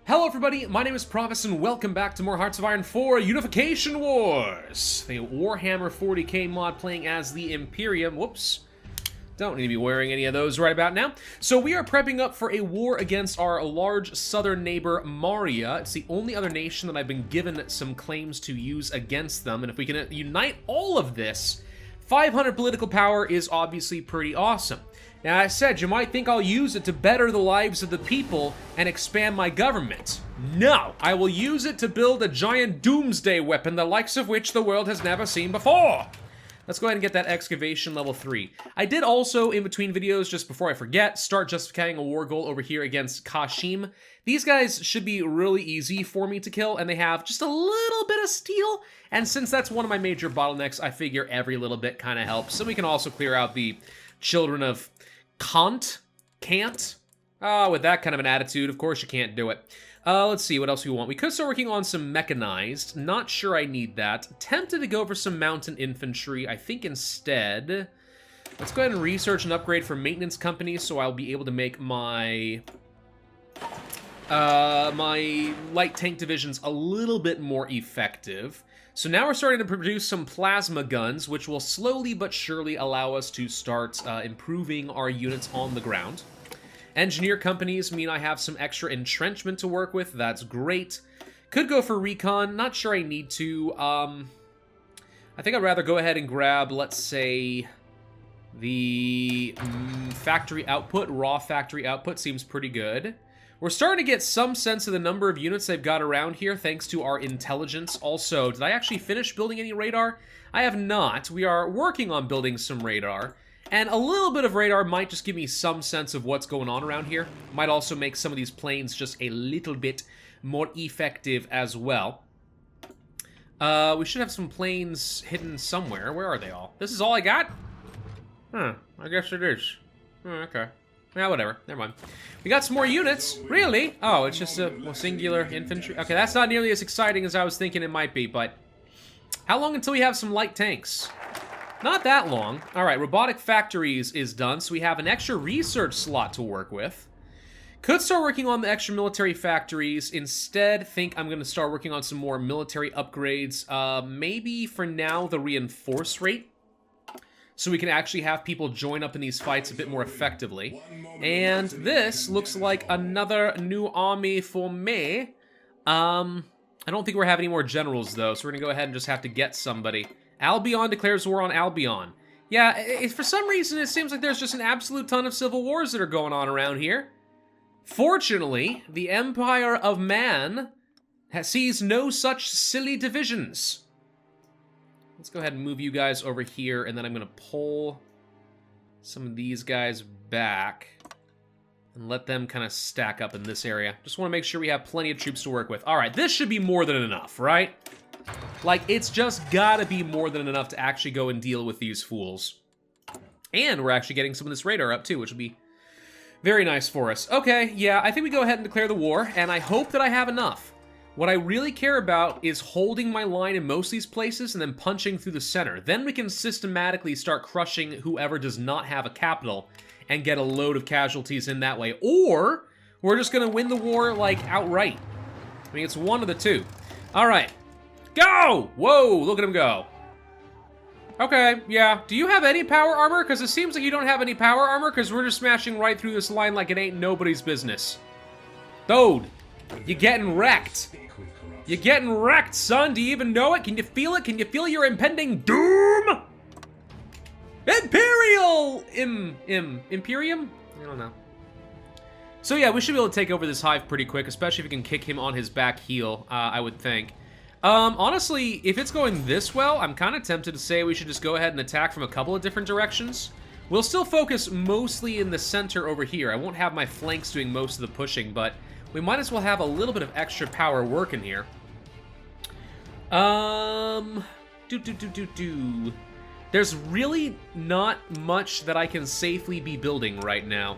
Hello everybody, my name is Pravus and welcome back to more Hearts of Iron 4 Unification Wars! The Warhammer 40k mod playing as the Imperium. Whoops. Don't need to be wearing any of those right about now. So we are prepping up for a war against our large southern neighbor, Maurya. It's the only other nation that I've been given some claims to use against them, and if we can unite all of this, 500 political power is obviously pretty awesome. Now, as I said, you might think I'll use it to better the lives of the people and expand my government. No, I will use it to build a giant doomsday weapon, the likes of which the world has never seen before. Let's go ahead and get that excavation level 3. I did also, in between videos, just before I forget, start justifying a war goal over here against Kashim. These guys should be really easy for me to kill, and they have just a little bit of steel. And since that's one of my major bottlenecks, I figure every little bit kind of helps. So we can also clear out the children of can't. With that kind of an attitude, of course you can't do it. Let's see, what else we want? We could start working on some mechanized. Not sure I need that. Tempted to go for some mountain infantry. I think instead, let's go ahead and research and upgrade for maintenance companies so I'll be able to make my my light tank divisions a little bit more effective. So now we're starting to produce some plasma guns, which will slowly but surely allow us to start improving our units on the ground. Engineer companies mean I have some extra entrenchment to work with. That's great. Could go for recon. Not sure I need to. I think I'd rather go ahead and grab, let's say, the factory output. Raw factory output seems pretty good. We're starting to get some sense of the number of units they've got around here, thanks to our intelligence. Also, did I actually finish building any radar? I have not. We are working on building some radar. And a little bit of radar might just give me some sense of what's going on around here. Might also make some of these planes just a little bit more effective as well. We should have some planes hidden somewhere. Where are they all? This is all I got? Huh, I guess it is. Okay. Yeah, whatever. Never mind. We got some more units. Really? Oh, it's just a singular infantry. Okay, that's not nearly as exciting as I was thinking it might be, but how long until we have some light tanks? Not that long. All right, robotic factories is done, so we have an extra research slot to work with. Could start working on the extra military factories. Instead, think I'm going to start working on some more military upgrades. Maybe for now, the reinforce rate, so we can actually have people join up in these fights a bit more effectively. And this looks like another new army for me. I don't think we're having any more generals, though, so we're going to go ahead and just have to get somebody. Albion declares war on Albion. Yeah, for some reason, it seems like there's just an absolute ton of civil wars that are going on around here. Fortunately, the Empire of Man sees no such silly divisions. Let's go ahead and move you guys over here, and then I'm going to pull some of these guys back and let them kind of stack up in this area. Just want to make sure we have plenty of troops to work with. All right, this should be more than enough, right? Like, it's just gotta be more than enough to actually go and deal with these fools. And we're actually getting some of this radar up, too, which will be very nice for us. Okay, yeah, I think we go ahead and declare the war, and I hope that I have enough. What I really care about is holding my line in most of these places and then punching through the center. Then we can systematically start crushing whoever does not have a capital and get a load of casualties in that way. Or we're just gonna win the war, like, outright. I mean, it's one of the two. All right. Go! Whoa, look at him go. Okay, yeah. Do you have any power armor? Because it seems like you don't have any power armor, because we're just smashing right through this line like it ain't nobody's business. Dude, you're getting wrecked. You're getting wrecked, son. Do you even know it? Can you feel it? Can you feel your impending doom? Imperial! Imperium? I don't know. So yeah, we should be able to take over this hive pretty quick, especially if we can kick him on his back heel, I would think. Honestly, if it's going this well, I'm kind of tempted to say we should just go ahead and attack from a couple of different directions. We'll still focus mostly in the center over here. I won't have my flanks doing most of the pushing, but we might as well have a little bit of extra power working here. There's really not much that I can safely be building right now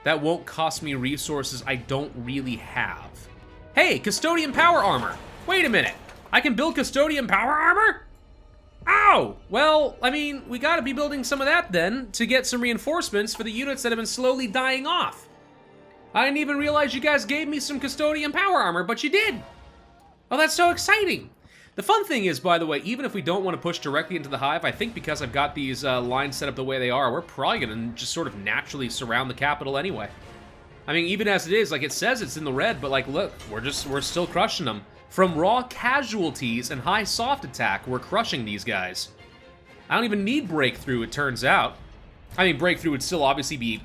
that won't cost me resources I don't really have. Hey, custodian power armor. Wait a minute. I can build custodian power armor? Ow! Well, I mean, we gotta be building some of that then to get some reinforcements for the units that have been slowly dying off. I didn't even realize you guys gave me some custodian power armor, but you did. Oh, that's so exciting. The fun thing is, by the way, even if we don't want to push directly into the hive, I think because I've got these lines set up the way they are, we're probably going to just sort of naturally surround the capital anyway. I mean, even as it is, like, it says it's in the red, but, like, look, we're still crushing them. From raw casualties and high soft attack, we're crushing these guys. I don't even need breakthrough, it turns out. I mean, breakthrough would still obviously be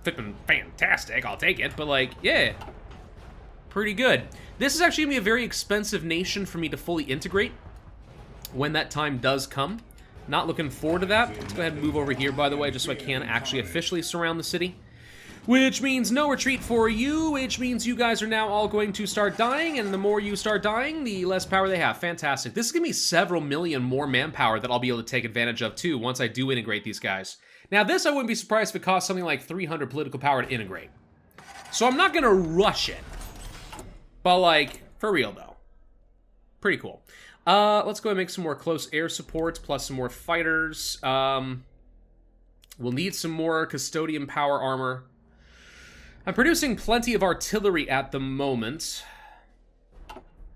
flippin' fantastic, I'll take it, but, like, yeah. Pretty good. This is actually going to be a very expensive nation for me to fully integrate when that time does come. Not looking forward to that. Let's go ahead and move over here, by the way, just so I can actually officially surround the city. Which means no retreat for you, which means you guys are now all going to start dying, and the more you start dying, the less power they have. Fantastic. This is going to be several million more manpower that I'll be able to take advantage of, too, once I do integrate these guys. Now, this I wouldn't be surprised if it costs something like 300 political power to integrate. So I'm not going to rush it. But, like, for real, though. Pretty cool. Let's go and make some more close air supports, plus some more fighters. We'll need some more custodian power armor. I'm producing plenty of artillery at the moment.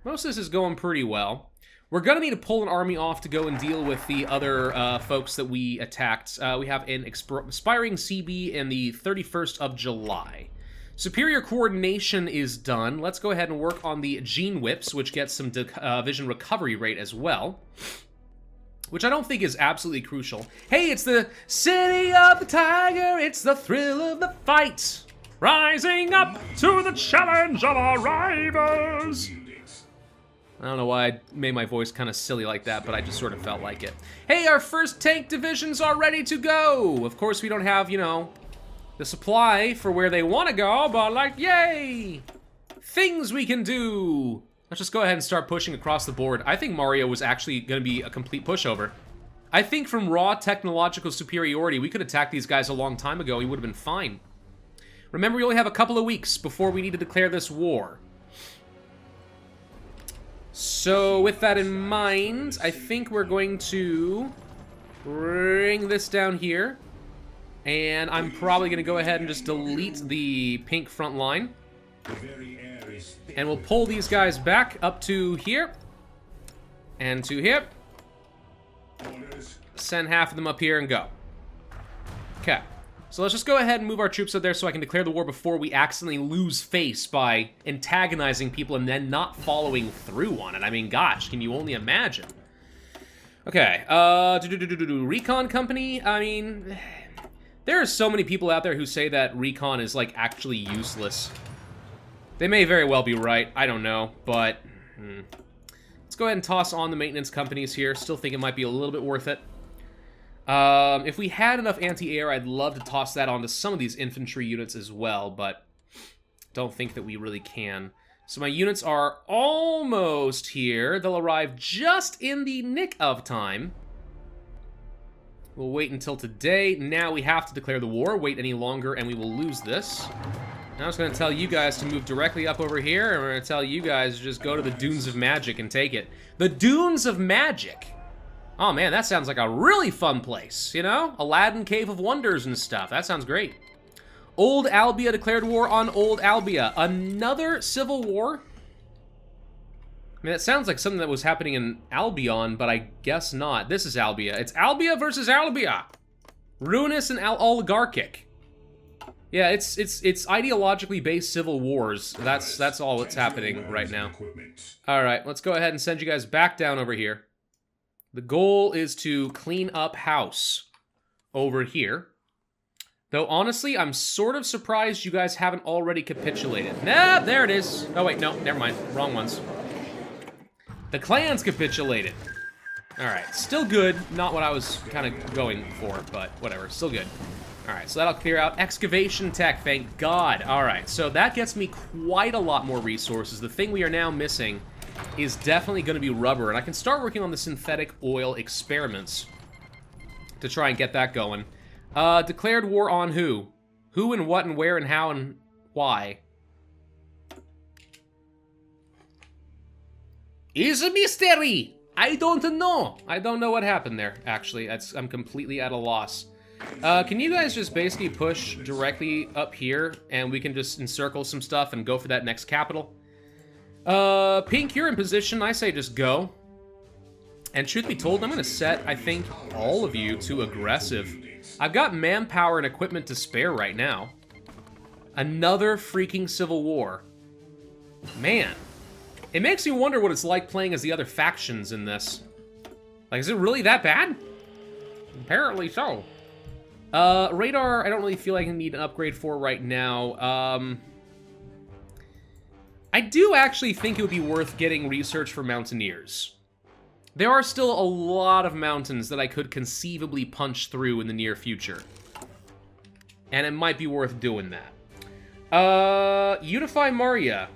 Most of this is going pretty well. We're going to need to pull an army off to go and deal with the other folks that we attacked. We have an expiring CB in the 31st of July. Superior coordination is done. Let's go ahead and work on the gene whips, which gets some vision recovery rate as well. Which I don't think is absolutely crucial. Hey, it's the city of the tiger. It's the thrill of the fight. Rising up to the challenge of our rivals. I don't know why I made my voice kind of silly like that, but I just sort of felt like it. Hey, our first tank divisions are ready to go. Of course, we don't have, you know, the supply for where they want to go, but like, yay! Things we can do! Let's just go ahead and start pushing across the board. I think Maurya was actually going to be a complete pushover. I think from raw technological superiority, we could attack these guys a long time ago. We would have been fine. Remember, we only have a couple of weeks before we need to declare this war. So, with that in mind, I think we're going to bring this down here. And I'm probably going to go ahead and just delete the pink front line. And we'll pull these guys back up to here. And to here. Send half of them up here and go. Okay. So let's just go ahead and move our troops up there so I can declare the war before we accidentally lose face by antagonizing people and then not following through on it. I mean, gosh, can you only imagine? Okay. Recon company, I mean... There are so many people out there who say that recon is, like, actually useless. They may very well be right. I don't know, but... Let's go ahead and toss on the maintenance companies here. Still think it might be a little bit worth it. If we had enough anti-air, I'd love to toss that onto some of these infantry units as well, but don't think that we really can. So my units are almost here. They'll arrive just in the nick of time. We'll wait until today. Now we have to declare the war. Wait any longer, and we will lose this. Now I'm just going to tell you guys to move directly up over here, and we're going to tell you guys to just go to the Dunes of Magic and take it. The Dunes of Magic! Oh man, that sounds like a really fun place, you know? Aladdin Cave of Wonders and stuff. That sounds great. Old Albia declared war on Old Albia. Another civil war? I mean, it sounds like something that was happening in Albion, but I guess not. This is Albia. It's Albia versus Albia. Ruinous and oligarchic. Yeah, it's ideologically based civil wars. That's all that's happening right now. All right, let's go ahead and send you guys back down over here. The goal is to clean up house over here. Though, honestly, I'm sort of surprised you guys haven't already capitulated. Nah, there it is. Oh, wait, no, never mind. Wrong ones. The clans capitulated. All right, still good. Not what I was kind of going for, but whatever, still good. All right, so that'll clear out excavation tech, thank God. All right, so that gets me quite a lot more resources. The thing we are now missing is definitely going to be rubber, and I can start working on the synthetic oil experiments to try and get that going. Declared war on who? Who and what and where and how and why? Is a mystery! I don't know. I don't know what happened there, actually. I'm completely at a loss. Can you guys just basically push directly up here, and we can just encircle some stuff and go for that next capital? Pink, you're in position. I say just go. And truth be told, I'm going to set, I think, all of you to aggressive. I've got manpower and equipment to spare right now. Another freaking civil war. Man. It makes me wonder what it's like playing as the other factions in this. Like, is it really that bad? Apparently so. Radar, I don't really feel like I need an upgrade for right now. I do actually think it would be worth getting research for mountaineers. There are still a lot of mountains that I could conceivably punch through in the near future. And it might be worth doing that. Unify Maurya.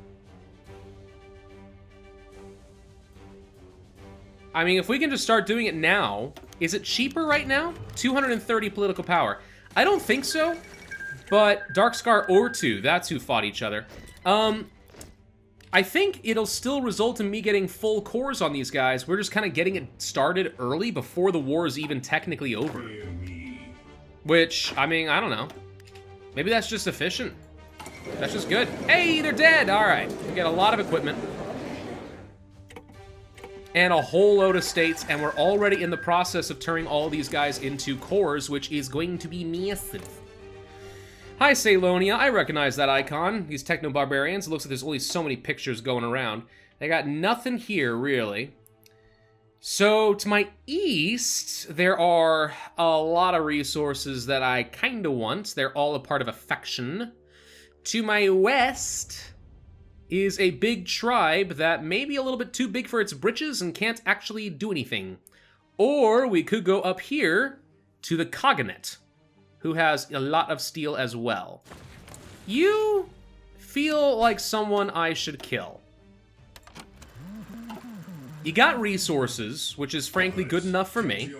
I mean, if we can just start doing it now, is it cheaper right now? 230 political power. I don't think so, but Darkscar or 2, that's who fought each other. I think it'll still result in me getting full cores on these guys. We're just kind of getting it started early before the war is even technically over. Which, I mean, I don't know. Maybe that's just efficient. That's just good. Hey, they're dead! Alright, we got a lot of equipment. And a whole load of states, and we're already in the process of turning all these guys into cores, which is going to be massive. Hi, Ceylonia. I recognize that icon. These techno-barbarians. It looks like there's only so many pictures going around. They got nothing here, really. So, to my east, there are a lot of resources that I kind of want. They're all a part of a faction. To my west is a big tribe that may be a little bit too big for its britches and can't actually do anything. Or we could go up here to the Cogonet, who has a lot of steel as well. You feel like someone I should kill. You got resources, which is frankly good enough for me.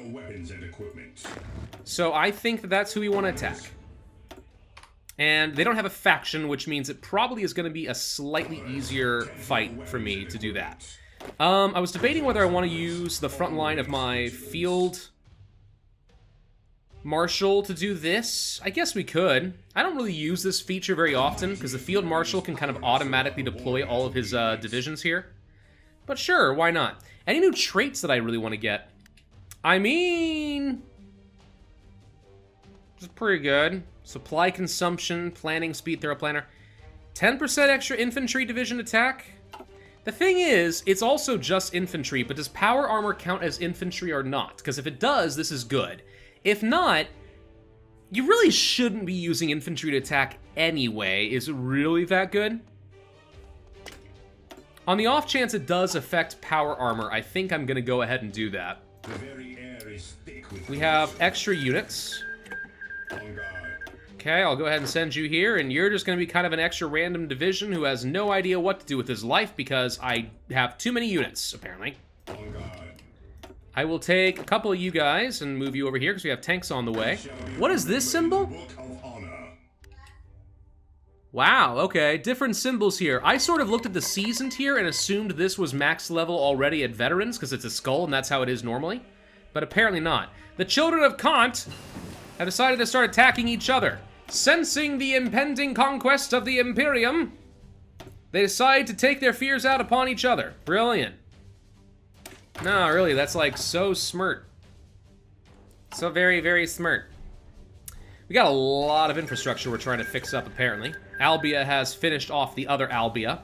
So I think that that's who we want to attack. And they don't have a faction, which means it probably is going to be a slightly easier fight for me to do that. I was debating whether I want to use the front line of my field marshal to do this. I guess we could. I don't really use this feature very often, because the field marshal can kind of automatically deploy all of his divisions here. But sure, why not? Any new traits that I really want to get? I mean, it's pretty good. Supply consumption, planning speed, thorough planner. 10% extra infantry division attack. The thing is, it's also just infantry, but does power armor count as infantry or not? Because if it does, this is good. If not, you really shouldn't be using infantry to attack anyway. Is it really that good? On the off chance it does affect power armor, I think I'm going to go ahead and do that. We have extra units. Okay, I'll go ahead and send you here, and you're just going to be kind of an extra random division who has no idea what to do with his life because I have too many units, apparently. I will take a couple of you guys and move you over here because we have tanks on the way. What is this symbol? Wow, okay, different symbols here. I sort of looked at the seasoned here and assumed this was max level already at veterans because it's a skull and that's how it is normally. But apparently not. The children of Kant have decided to start attacking each other. Sensing the impending conquest of the Imperium, they decide to take their fears out upon each other. Brilliant. No, really, that's like so smart. So very, very smart. We got a lot of infrastructure we're trying to fix up, apparently. Albia has finished off the other Albia.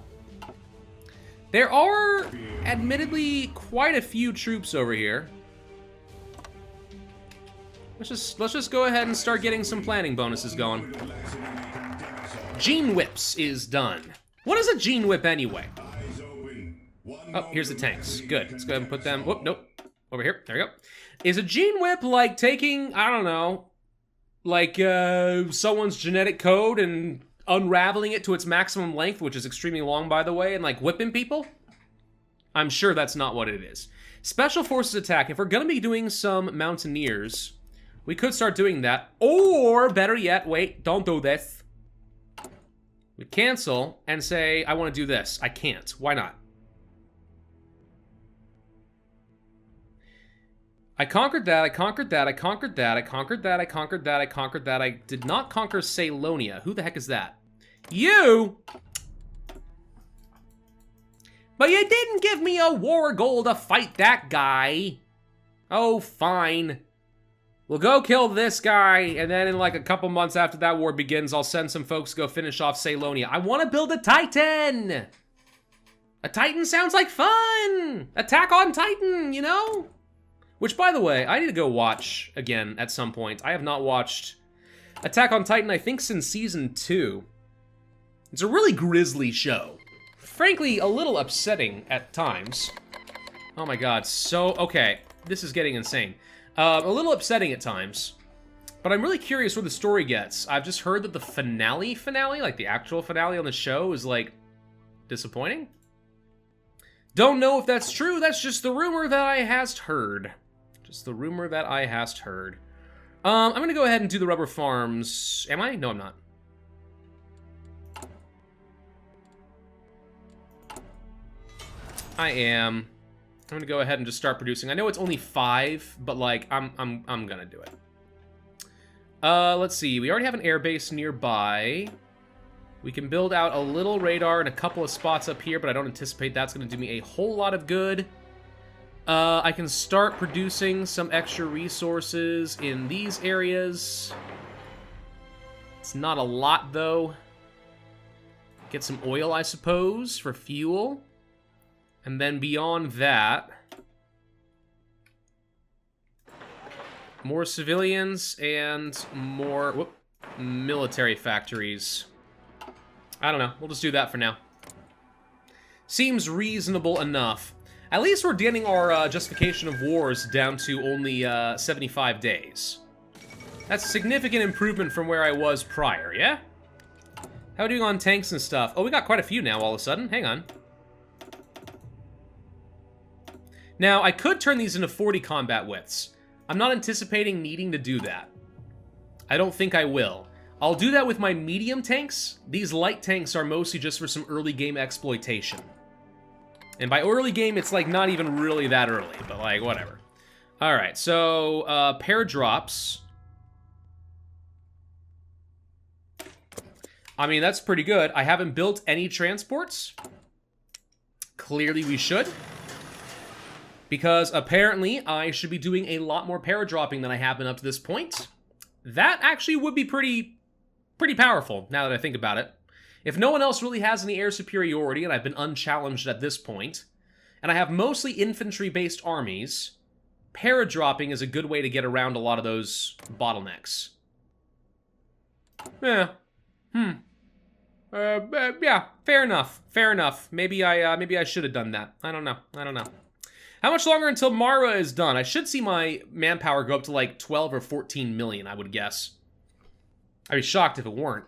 There are, admittedly, quite a few troops over here. Let's just go ahead and start getting some planning bonuses going. Gene Whips is done. What is a Gene Whip anyway? Oh, here's the tanks. Good. Let's go ahead and put them... Whoop, nope. Over here. There we go. Is a Gene Whip like taking, I don't know, like someone's genetic code and unraveling it to its maximum length, which is extremely long, by the way, and like whipping people? I'm sure that's not what it is. Special Forces attack. If we're going to be doing some Mountaineers, we could start doing that. Or, better yet, wait, don't do this. We cancel and say, I want to do this. I can't. Why not? I conquered that, I conquered that, I conquered that, I conquered that, I conquered that, I conquered that. I did not conquer Ceylonia. Who the heck is that? You! But you didn't give me a war goal to fight that guy. Oh, fine. We'll go kill this guy, and then in like a couple months after that war begins, I'll send some folks to go finish off Ceylonia. I want to build a Titan! A Titan sounds like fun! Attack on Titan, you know? Which, by the way, I need to go watch again at some point. I have not watched Attack on Titan, I think, since Season 2. It's a really grisly show. Frankly, a little upsetting at times. Oh my god, so... Okay, this is getting insane. A little upsetting at times. But I'm really curious where the story gets. I've just heard that the finale, like the actual finale on the show, is, like, disappointing? Don't know if that's true, that's just the rumor that I hast heard. Just the rumor that I hast heard. I'm gonna go ahead and do the rubber farms. Am I? No, I'm not. I am. I'm gonna go ahead and just start producing. I know it's only 5, but like I'm gonna do it. Let's see. We already have an airbase nearby. We can build out a little radar in a couple of spots up here, but I don't anticipate that's gonna do me a whole lot of good. I can start producing some extra resources in these areas. It's not a lot, though. Get some oil, I suppose, for fuel. And then beyond that, more civilians and more military factories. I don't know. We'll just do that for now. Seems reasonable enough. At least we're getting our Justification of Wars down to only 75 days. That's a significant improvement from where I was prior, yeah? How are we doing on tanks and stuff? Oh, we got quite a few now all of a sudden. Hang on. Now, I could turn these into 40 combat widths. I'm not anticipating needing to do that. I don't think I will. I'll do that with my medium tanks. These light tanks are mostly just for some early game exploitation. And by early game, it's like not even really that early, but like whatever. All right, so pair drops. I mean, that's pretty good. I haven't built any transports. Clearly we should. Because apparently I should be doing a lot more paradropping than I have been up to this point. That actually would be pretty powerful, now that I think about it. If no one else really has any air superiority, and I've been unchallenged at this point, and I have mostly infantry-based armies, paradropping is a good way to get around a lot of those bottlenecks. Yeah. Yeah, fair enough. Fair enough. Maybe I should have done that. I don't know. How much longer until Maurya is done? I should see my manpower go up to like 12 or 14 million, I would guess. I'd be shocked if it weren't.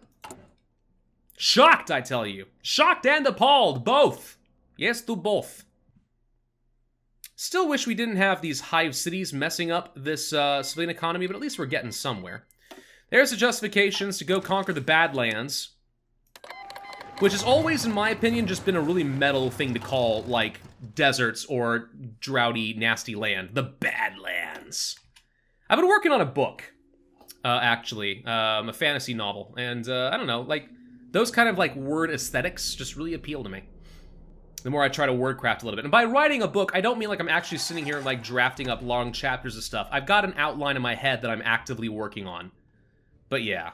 Shocked, I tell you. Shocked and appalled, both. Yes, to both. Still wish we didn't have these hive cities messing up this civilian economy, but at least we're getting somewhere. There's the justifications to go conquer the Badlands, which has always, in my opinion, just been a really metal thing to call, like, deserts or droughty, nasty land. The Badlands. I've been working on a book, actually, a fantasy novel, and I don't know, like, those kind of, like, word aesthetics just really appeal to me. The more I try to wordcraft a little bit. And by writing a book, I don't mean like I'm actually sitting here, like, drafting up long chapters of stuff. I've got an outline in my head that I'm actively working on. But yeah.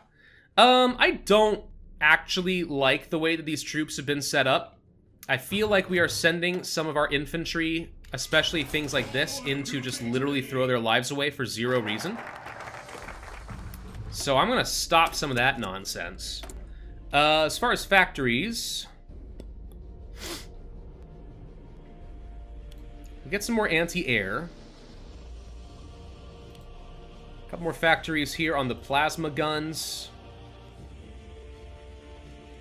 I don't actually like the way that these troops have been set up. I feel like we are sending some of our infantry, especially things like this, into just literally throw their lives away for zero reason. So I'm gonna stop some of that nonsense. As far as factories, we get some more anti-air. A couple more factories here on the plasma guns.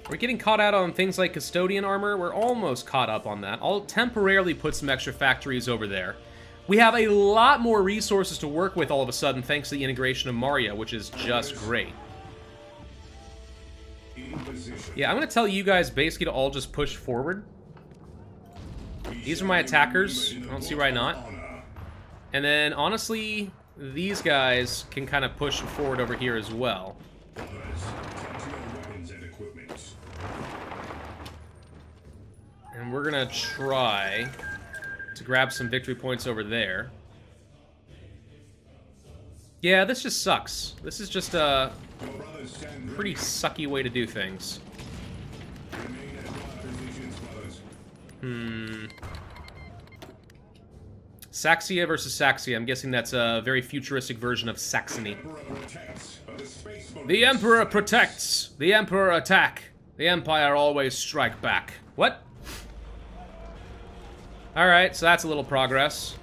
We're getting caught out on things like custodian armor. We're almost caught up on that. I'll temporarily put some extra factories over there. We have a lot more resources to work with all of a sudden thanks to the integration of Maurya, which is just great. Yeah, I'm going to tell you guys basically to all just push forward. These are my attackers. I don't see why not. And then, honestly, these guys can kind of push forward over here as well. And we're gonna try to grab some victory points over there. Yeah, this just sucks. This is just a pretty sucky way to do things. Saxia versus Saxia. I'm guessing that's a very futuristic version of Saxony. The Emperor protects. The Emperor attack. The Empire always strike back. What? Alright, so that's a little progress.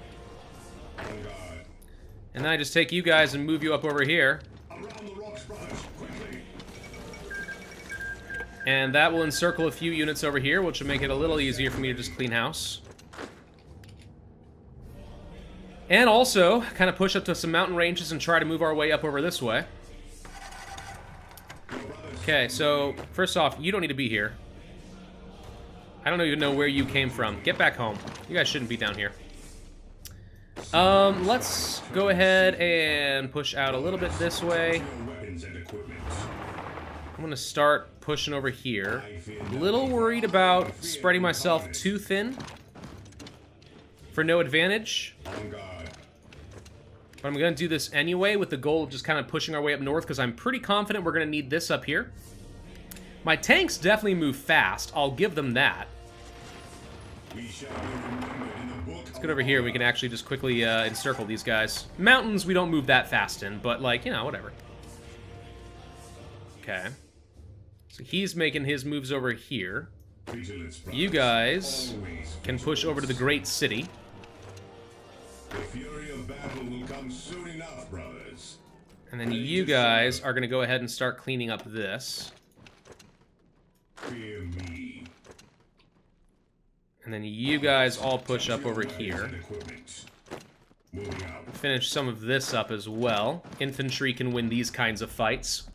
And then I just take you guys and move you up over here. And that will encircle a few units over here, which will make it a little easier for me to just clean house. And also, kind of push up to some mountain ranges and try to move our way up over this way. Okay, so, first off, you don't need to be here. I don't even know where you came from. Get back home. You guys shouldn't be down here. Let's go ahead and push out a little bit this way. I'm gonna start pushing over here. A little worried about spreading myself too thin for no advantage. But I'm gonna do this anyway with the goal of just kind of pushing our way up north because I'm pretty confident we're gonna need this up here. My tanks definitely move fast. I'll give them that. Let's get over here. We can actually just quickly encircle these guys. Mountains we don't move that fast in, but like, you know, whatever. Okay. So he's making his moves over here. You guys can push over to the Great City. And then you guys are going to go ahead and start cleaning up this. And then you guys all push up over here. Finish some of this up as well. Infantry can win these kinds of fights.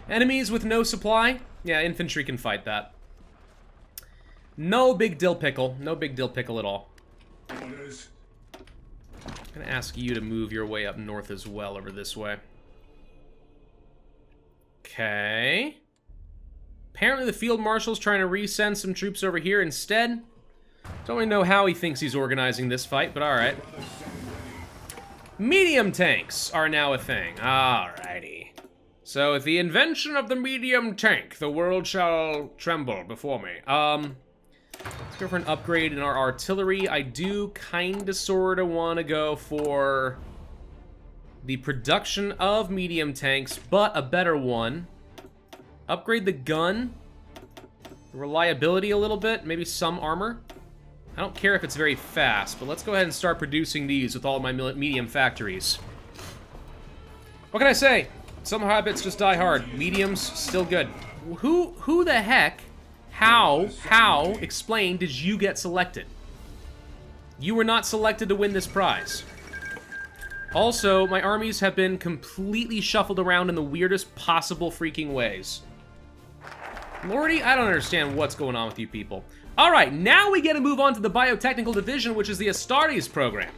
Enemies with no supply? Yeah, infantry can fight that. No big dill pickle. No big dill pickle at all. I'm gonna ask you to move your way up north as well over this way. Okay. Apparently the field marshal's trying to resend some troops over here instead. Don't really know how he thinks he's organizing this fight, but alright. Medium tanks are now a thing. Alrighty. So, with the invention of the medium tank, the world shall tremble before me. Let's go for an upgrade in our artillery. I do kinda sorta wanna go for the production of medium tanks, but a better one. Upgrade the gun. Reliability a little bit, maybe some armor. I don't care if it's very fast, but let's go ahead and start producing these with all of my medium factories. What can I say? Some habits just die hard. Mediums, still good. Who the heck, how, explain, did you get selected? You were not selected to win this prize. Also, my armies have been completely shuffled around in the weirdest possible freaking ways. Lordy, I don't understand what's going on with you people. Alright, now we get to move on to the biotechnical division, which is the Astartes program.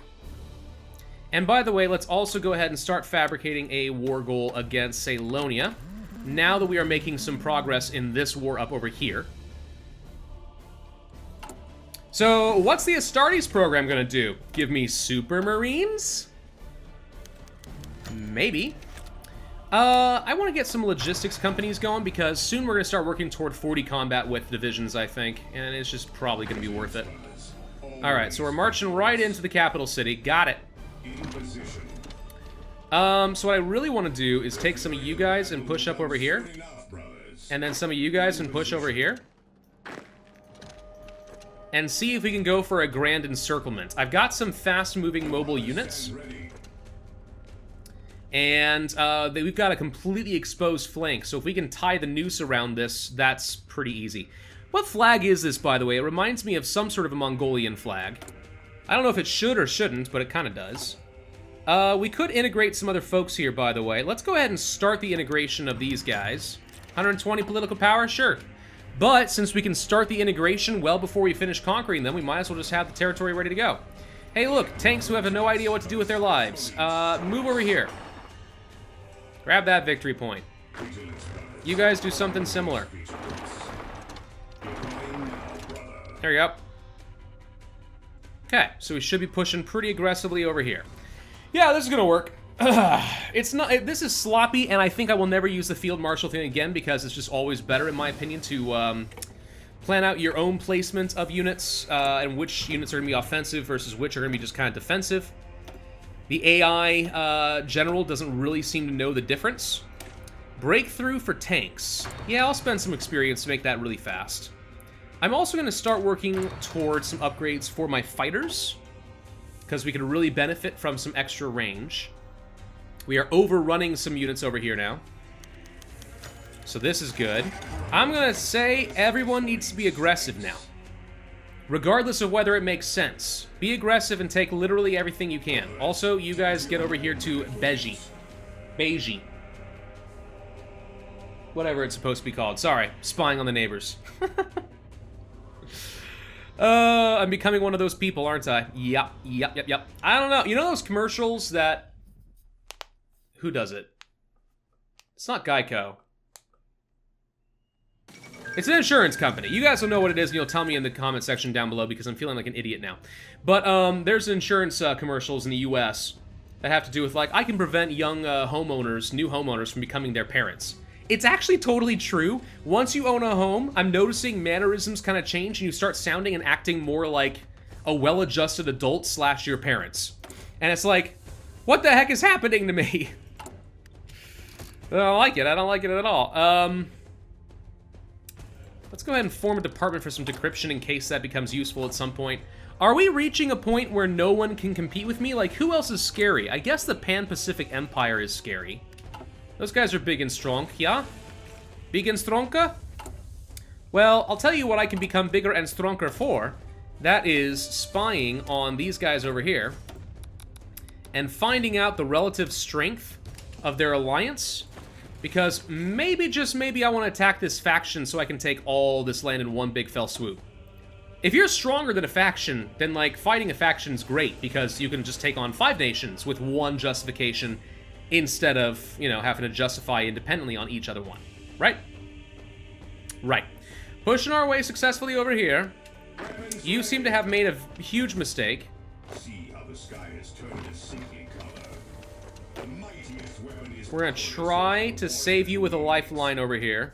And by the way, let's also go ahead and start fabricating a war goal against Salonia, now that we are making some progress in this war up over here. So, what's the Astartes program gonna do? Give me super marines? Maybe. I want to get some logistics companies going because soon we're going to start working toward 40 combat with divisions, I think, and it's just probably going to be worth it. Alright, so we're marching right into the capital city. Got it. So what I really want to do is take some of you guys and push up over here, and then some of you guys and push over here, and see if we can go for a grand encirclement. I've got some fast-moving mobile units. And we've got a completely exposed flank, so if we can tie the noose around this, that's pretty easy. What flag is this, by the way? It reminds me of some sort of a Mongolian flag. I don't know if it should or shouldn't, but it kind of does. We could integrate some other folks here, by the way. Let's go ahead and start the integration of these guys. 120 political power? Sure. But since we can start the integration well before we finish conquering them, we might as well just have the territory ready to go. Hey, look, tanks who have no idea what to do with their lives. Move over here. Grab that victory point. You guys do something similar. There you go. Okay, so we should be pushing pretty aggressively over here. Yeah, this is gonna work. It's not. This is sloppy, and I think I will never use the field marshal thing again because it's just always better, in my opinion, to plan out your own placement of units and which units are gonna be offensive versus which are gonna be just kind of defensive. The AI general doesn't really seem to know the difference. Breakthrough for tanks. Yeah, I'll spend some experience to make that really fast. I'm also going to start working towards some upgrades for my fighters, because we could really benefit from some extra range. We are overrunning some units over here now, so this is good. I'm going to say everyone needs to be aggressive now, regardless of whether it makes sense. Be aggressive and take literally everything you can. Also, you guys get over here to Beji. Beji. Whatever it's supposed to be called. Sorry, spying on the neighbors. I'm becoming one of those people, aren't I? Yep. I don't know. You know those commercials that... Who does it? It's not Geico. It's an insurance company. You guys will know what it is, and you'll tell me in the comment section down below because I'm feeling like an idiot now. But there's insurance commercials in the US that have to do with, like, I can prevent young homeowners, new homeowners, from becoming their parents. It's actually totally true. Once you own a home, I'm noticing mannerisms kind of change, and you start sounding and acting more like a well-adjusted adult slash your parents. And it's like, what the heck is happening to me? I don't like it. I don't like it at all. Let's go ahead and form a department for some decryption in case that becomes useful at some point. Are we reaching a point where no one can compete with me? Like, who else is scary? I guess the Pan-Pacific Empire is scary. Those guys are big and strong, yeah? Big and stronker? Well, I'll tell you what I can become bigger and stronger for. That is spying on these guys over here and finding out the relative strength of their alliance. Because maybe, just maybe, I want to attack this faction so I can take all this land in one big fell swoop. If you're stronger than a faction, then, like, fighting a faction's great because you can just take on 5 nations with one justification instead of, you know, having to justify independently on each other one. Right? Right. Pushing our way successfully over here. You seem to have made a huge mistake. See how the sky has turned a sickly color. The mightiest weapon is... We're gonna try to save you with a lifeline over here.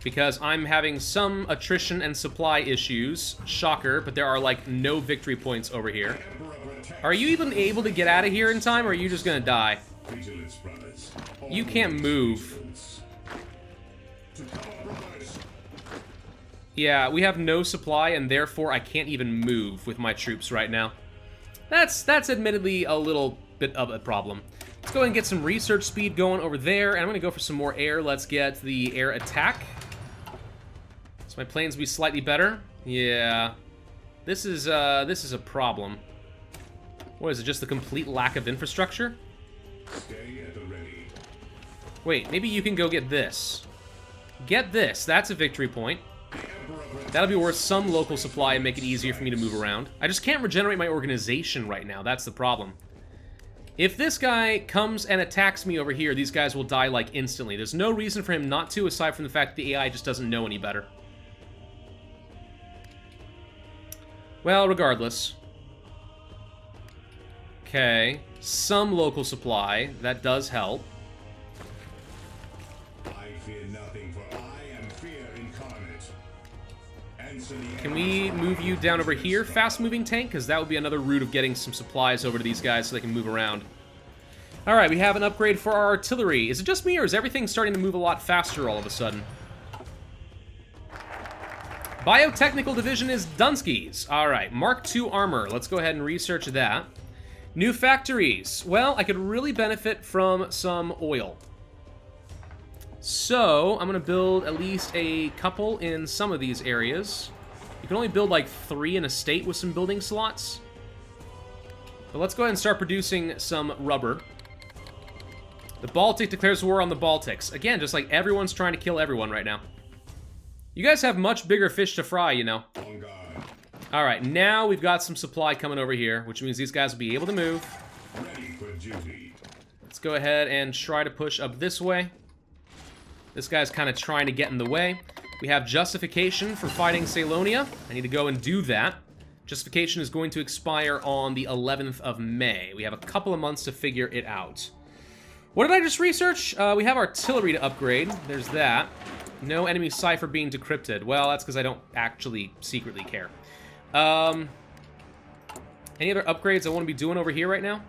Because I'm having some attrition and supply issues. Shocker, but there are, like, no victory points over here. Are you even able to get out of here in time, or are you just gonna die? You can't move. Yeah, we have no supply, and therefore I can't even move with my troops right now. That's admittedly a little bit of a problem. Let's go ahead and get some research speed going over there, and I'm gonna go for some more air. Let's get the air attack. So my planes will be slightly better. Yeah. This is a problem. What is it, just the complete lack of infrastructure? Stay at the ready. Wait, maybe you can go get this. Get this, that's a victory point. That'll be worth some local supply and make it easier for me to move around. I just can't regenerate my organization right now, that's the problem. If this guy comes and attacks me over here, these guys will die, like, instantly. There's no reason for him not to, aside from the fact that the AI just doesn't know any better. Well, regardless. Okay, some local supply. That does help. I fear nothing, for I am fear incarnate. Can we move you down over here, fast-moving tank? Because that would be another route of getting some supplies over to these guys so they can move around. Alright, we have an upgrade for our artillery. Is it just me, or is everything starting to move a lot faster all of a sudden? Biotechnical division is Dunsky's. Alright, Mark II armor. Let's go ahead and research that. New factories. Well, I could really benefit from some oil. So, I'm going to build at least a couple in some of these areas. You can only build like 3 in a state with some building slots. But let's go ahead and start producing some rubber. The Baltic declares war on the Baltics. Again, just like everyone's trying to kill everyone right now. You guys have much bigger fish to fry, you know. All right, now we've got some supply coming over here, which means these guys will be able to move. Ready for duty. Let's go ahead and try to push up this way. This guy's kind of trying to get in the way. We have justification for fighting Salonia. I need to go and do that. Justification is going to expire on the 11th of May. We have a couple of months to figure it out. What did I just research? We have artillery to upgrade. There's that. No enemy cipher being decrypted. Well, that's because I don't actually secretly care. Any other upgrades I want to be doing over here right now?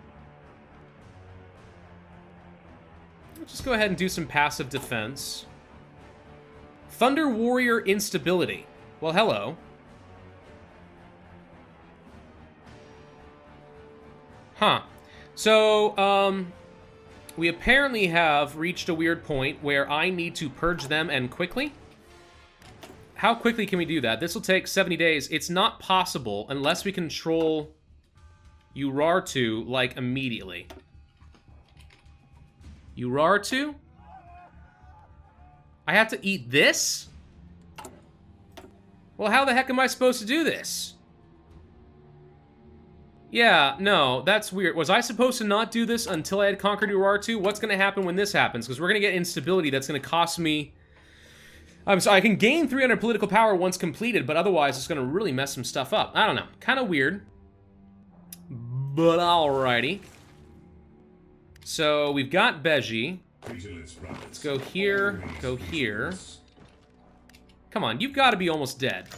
Let's just go ahead and do some passive defense. Thunder Warrior instability. Well, hello. Huh. So, we apparently have reached a weird point where I need to purge them and quickly. How quickly can we do that? This will take 70 days. It's not possible unless we control Urartu, like, immediately. Urartu? I have to eat this? Well, how the heck am I supposed to do this? Yeah, no, that's weird. Was I supposed to not do this until I had conquered Urartu? What's going to happen when this happens? Because we're going to get instability that's going to cost me... I can gain 300 political power once completed, but otherwise it's going to really mess some stuff up. I don't know. Kind of weird. But alrighty. So we've got Beji. Let's go here, go here. Come on, you've got to be almost dead.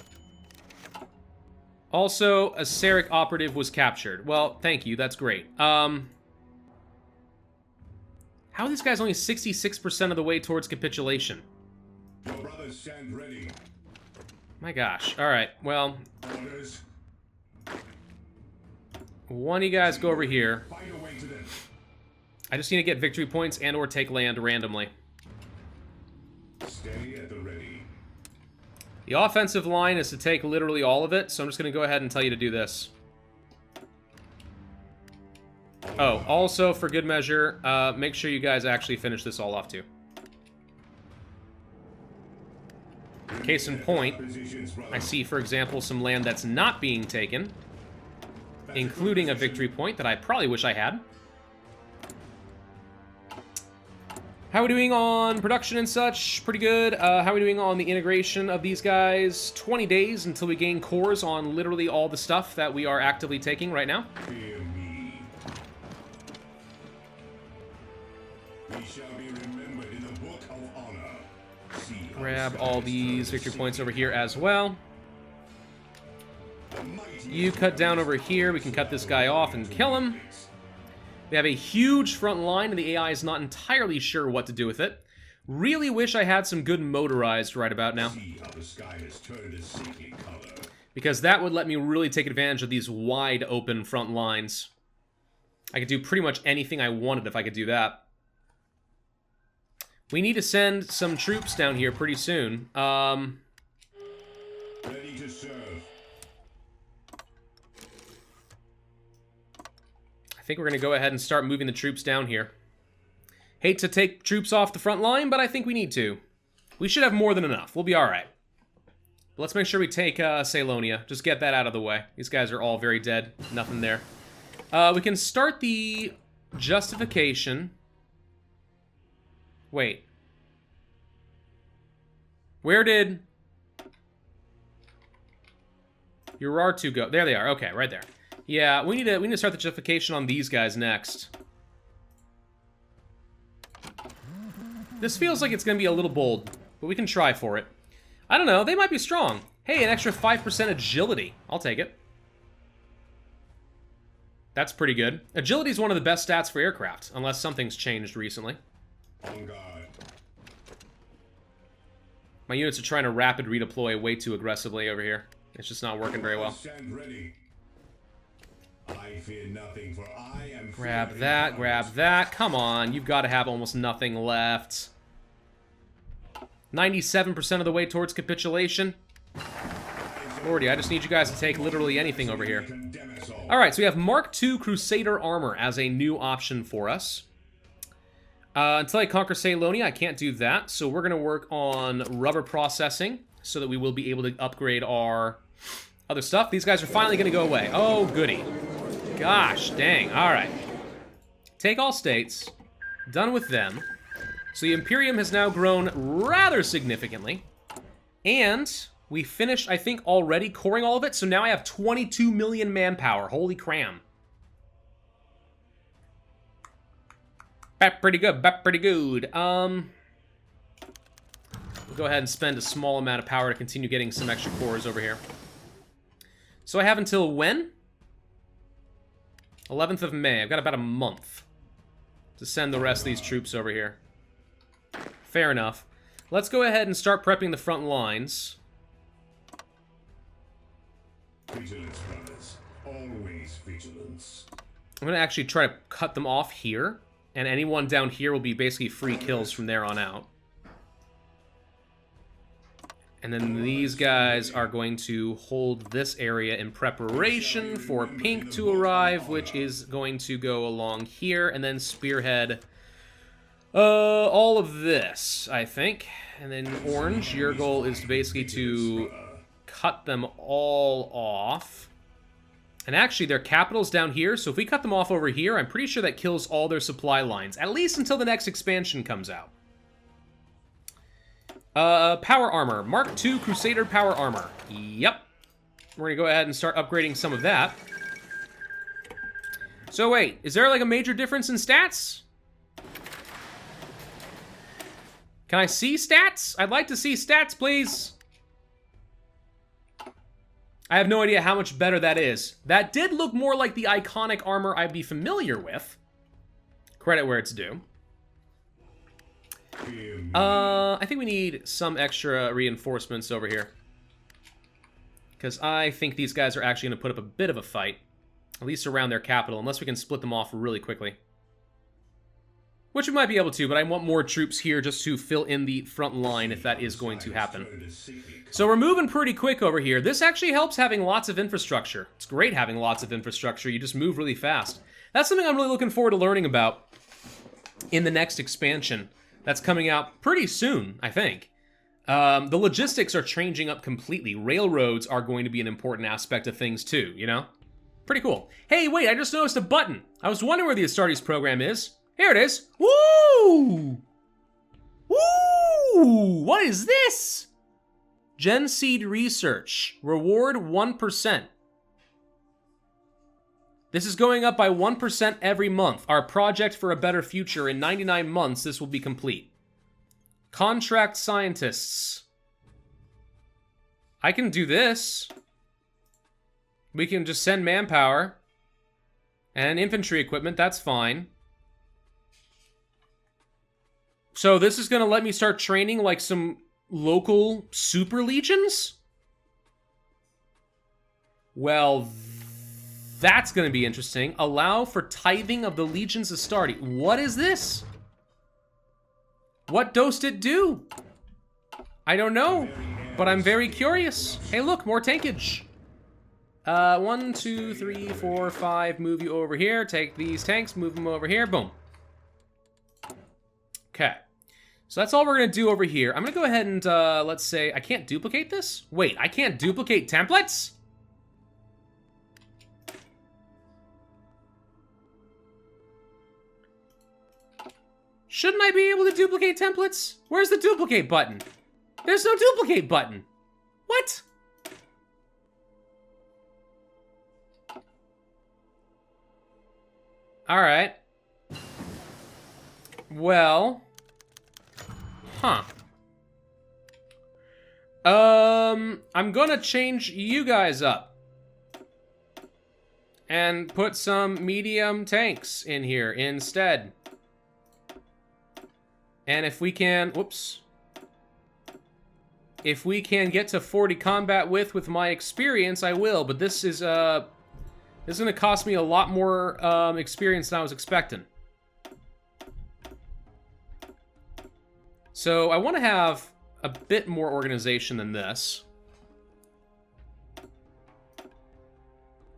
Also, a Seric operative was captured. Well, thank you, that's great. How are these guys only 66% of the way towards capitulation? Your brothers stand ready. My gosh, alright, well... Orders. One of you guys go over here. Fight away to them. I just need to get victory points and or take land randomly. Stay at the ready. The offensive line is to take literally all of it, so I'm just going to go ahead and tell you to do this. Oh, also, for good measure, make sure you guys actually finish this all off, too. Case in point, I see, for example, some land that's not being taken, including a victory point that I probably wish I had. How are we doing on production and such? Pretty good. How are we doing on the integration of these guys? 20 days until we gain cores on literally all the stuff that we are actively taking right now. Fear me. We shall be remembered in the book of honor. See how Grab the all skies these turn victory to points over sea. here as well. The mightiest You cut down over here. We can cut this guy off and kill him. We have a huge front line, and the AI is not entirely sure what to do with it. Really wish I had some good motorized right about now, See how the sky has turned a sickly color. because that would let me really take advantage of these wide open front lines. I could do pretty much anything I wanted if I could do that. We need to send some troops down here pretty soon. Ready to serve. I think we're going to go ahead and start moving the troops down here. Hate to take troops off the front line, but I think we need to. We should have more than enough. We'll be alright. Let's make sure we take Salonia. Just get that out of the way. These guys are all very dead. Nothing there. We can start the justification. Wait. Where did Urartu go? There they are. Okay, right there. Yeah, we need to start the justification on these guys next. This feels like it's going to be a little bold, but we can try for it. I don't know, they might be strong. Hey, an extra 5% agility. I'll take it. That's pretty good. Agility is one of the best stats for aircraft, unless something's changed recently. On guard. My units are trying to rapid redeploy way too aggressively over here. It's just not working very well. Stand ready. I fear nothing, for I am Grab fearing that, God. grab that. Come on, you've got to have almost nothing left. 97% of the way towards capitulation. Lordy, I just need you guys to take literally anything over here. Condemn us all. Alright, so we have Mark II Crusader Armor as a new option for us. Until I conquer Salonia, I can't do that, so we're going to work on rubber processing so that we will be able to upgrade our other stuff. These guys are finally going to go away. Oh, goody. Gosh, dang. All right. Take all states. Done with them. So the Imperium has now grown rather significantly. And we finished, I think, already coring all of it. So now I have 22 million manpower. Holy cram. Back pretty good. Back pretty good. We'll go ahead and spend a small amount of power to continue getting some extra cores over here. So I have until when? 11th of May. I've got about a month to send the rest of these troops over here. Fair enough. Let's go ahead and start prepping the front lines. Vigilance, brothers. Always vigilance. I'm going to actually try to cut them off here. And anyone down here will be basically free kills from there on out. And then these guys are going to hold this area in preparation for pink to arrive, which is going to go along here, and then spearhead all of this, I think. And then orange, your goal is basically to cut them all off. And actually, their capital's down here, so if we cut them off over here, I'm pretty sure that kills all their supply lines, at least until the next expansion comes out. Power armor. Mark II Crusader power armor. Yep. We're gonna go ahead and start upgrading some of that. So wait, is there like a major difference in stats? Can I see stats? I'd like to see stats, please. I have no idea how much better that is. That did look more like the iconic armor I'd be familiar with. Credit where it's due. I think we need some extra reinforcements over here. Because I think these guys are actually going to put up a bit of a fight. At least around their capital, unless we can split them off really quickly. Which we might be able to, but I want more troops here just to fill in the front line if that is going to happen. So we're moving pretty quick over here. This actually helps having lots of infrastructure. It's great having lots of infrastructure. You just move really fast. That's something I'm really looking forward to learning about in the next expansion. That's coming out pretty soon, I think. The logistics are changing up completely. Railroads are going to be an important aspect of things too, you know? Pretty cool. Hey, wait, I just noticed a button. I was wondering where the Astartes program is. Here it is. Woo! Woo! What is this? Gen Seed Research. Reward 1%. This is going up by 1% every month. Our project for a better future. In 99 months, this will be complete. Contract scientists. I can do this. We can just send manpower. And infantry equipment, that's fine. So this is going to let me start training like some local super legions? Well, that's going to be interesting. Allow for tithing of the legions of Astartes. What is this? What does it do? I don't know, but I'm very curious. Hey, look, more tankage. 1, 2, 3, 4, 5. Move you over here. Take these tanks, move them over here. Boom. Okay. So that's all we're going to do over here. I'm going to go ahead and, let's say, I can't duplicate this? Wait, I can't duplicate templates? Shouldn't I be able to duplicate templates? Where's the duplicate button? There's no duplicate button. What? All right. Well. Huh. I'm gonna change you guys up. And put some medium tanks in here instead. And if we can, whoops. If we can get to 40 combat with my experience, I will. But this is gonna cost me a lot more experience than I was expecting. So I want to have a bit more organization than this.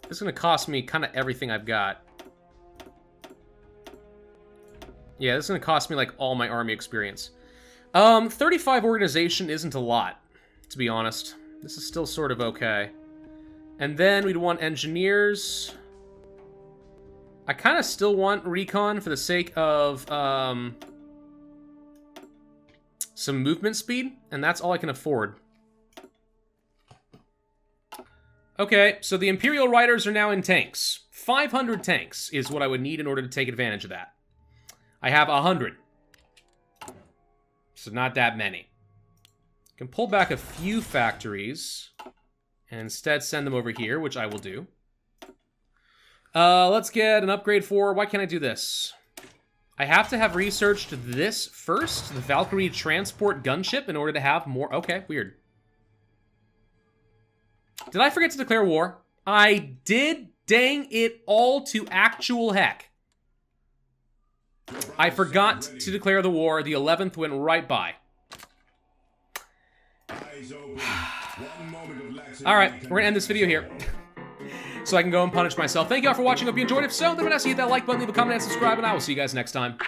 This is going to cost me kind of everything I've got. Yeah, this is going to cost me like all my army experience. 35 organization isn't a lot, to be honest. This is still sort of okay. And then we'd want engineers. I kind of still want recon for the sake of some movement speed, and that's all I can afford. Okay, so the Imperial Riders are now in tanks. 500 tanks is what I would need in order to take advantage of that. I have 100. So not that many. Can pull back a few factories and instead send them over here, which I will do. Let's get an upgrade for... Why can't I do this? I have to have researched this first, the Valkyrie transport gunship, in order to have more... Okay, weird. Did I forget to declare war? I did, dang it all to actual heck. I forgot to declare the war. The 11th went right by. Alright, we're gonna end this video here. So I can go and punish myself. Thank you all for watching. Hope you enjoyed. If so, then when I see hit that like button, leave a comment, and subscribe, and I will see you guys next time.